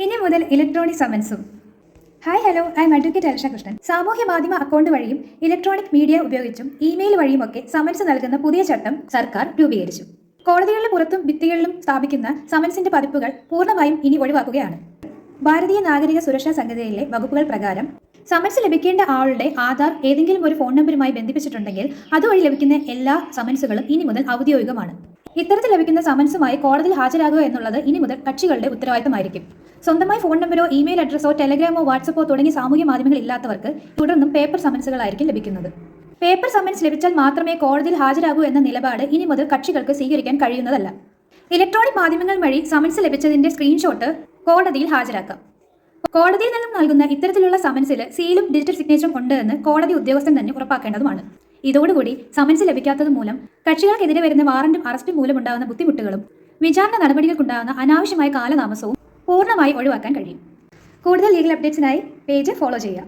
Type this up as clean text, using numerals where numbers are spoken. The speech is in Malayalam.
ഇനി മുതൽ ഇലക്ട്രോണിക് സമൻസും. Hi hello, I am advocate Alsha Krishnan. സാമൂഹ്യ മാധ്യമ അക്കൗണ്ട് വഴിയും ഇലക്ട്രോണിക് മീഡിയ ഉപയോഗിച്ചും ഇമെയിൽ വഴിയുമൊക്കെ സമൻസ് നൽകുന്ന പുതിയ ചട്ടം സർക്കാർ രൂപീകരിച്ചു. കോടതികളുടെ പുറത്തും ഭിത്തികളിലും സ്ഥാപിക്കുന്ന സമൻസിന്റെ പതിപ്പുകൾ പൂർണ്ണമായും ഇനി ഒഴിവാക്കുകയാണ്. ഭാരതീയ നാഗരിക സുരക്ഷാ സംഹിതയിലെ വകുപ്പുകൾ പ്രകാരം സമൻസ് ലഭിക്കേണ്ട ആളുടെ ആധാർ ഏതെങ്കിലും ഒരു ഫോൺ നമ്പറുമായി ബന്ധിപ്പിച്ചിട്ടുണ്ടെങ്കിൽ അതുവഴി ലഭിക്കുന്ന എല്ലാ സമൻസുകളും ഇനി മുതൽ ഔദ്യോഗികമാണ്. ഇത്തരത്തിൽ ലഭിക്കുന്ന സമൻസുമായി കോടതിയിൽ ഹാജരാകുക എന്നുള്ളത് ഇനി മുതൽ കക്ഷികളുടെ ഉത്തരവാദിത്തമായിരിക്കും. സ്വന്തമായി ഫോൺ നമ്പരോ ഇമെയിൽ അഡ്രസ്സോ ടെലഗ്രാമോ വാട്സപ്പോ തുടങ്ങിയ സാമൂഹ്യ മാധ്യമങ്ങൾ ഇല്ലാത്തവർക്ക് തുടർന്നും പേപ്പർ സമൻസുകളായിരിക്കും ലഭിക്കുന്നത്. പേപ്പർ സമൻസ് ലഭിച്ചാൽ മാത്രമേ കോടതിയിൽ ഹാജരാകൂ എന്ന നിലപാട് ഇനി മുതൽ കക്ഷികൾക്ക് സ്വീകരിക്കാൻ കഴിയുന്നതല്ല. ഇലക്ട്രോണിക് മാധ്യമങ്ങൾ വഴി സമൻസ് ലഭിച്ചതിന്റെ സ്ക്രീൻഷോട്ട് കോടതിയിൽ ഹാജരാക്കാം. കോടതിയിൽ നിന്നും നൽകുന്ന ഇത്തരത്തിലുള്ള സമൻസിൽ സീലും ഡിജിറ്റൽ സിഗ്നേച്ചറും ഉണ്ട് എന്ന് കോടതി ഉദ്യോഗസ്ഥൻ തന്നെ ഉറപ്പാക്കേണ്ടതുമാണ്. ഇതോടുകൂടി സമൻസ് ലഭിക്കാത്തത് മൂലം കക്ഷികൾക്കെതിരെ വരുന്ന വാറന്റും അറസ്റ്റും മൂലമുണ്ടാകുന്ന ബുദ്ധിമുട്ടുകളും വിചാരണ നടപടികൾക്കുണ്ടാകുന്ന അനാവശ്യമായ കാലതാമസവും പൂർണ്ണമായി ഒഴിവാക്കാൻ കഴിയും. കൂടുതൽ ലീഗൽ അപ്ഡേറ്റ്സിനായി പേജ് ഫോളോ ചെയ്യുക.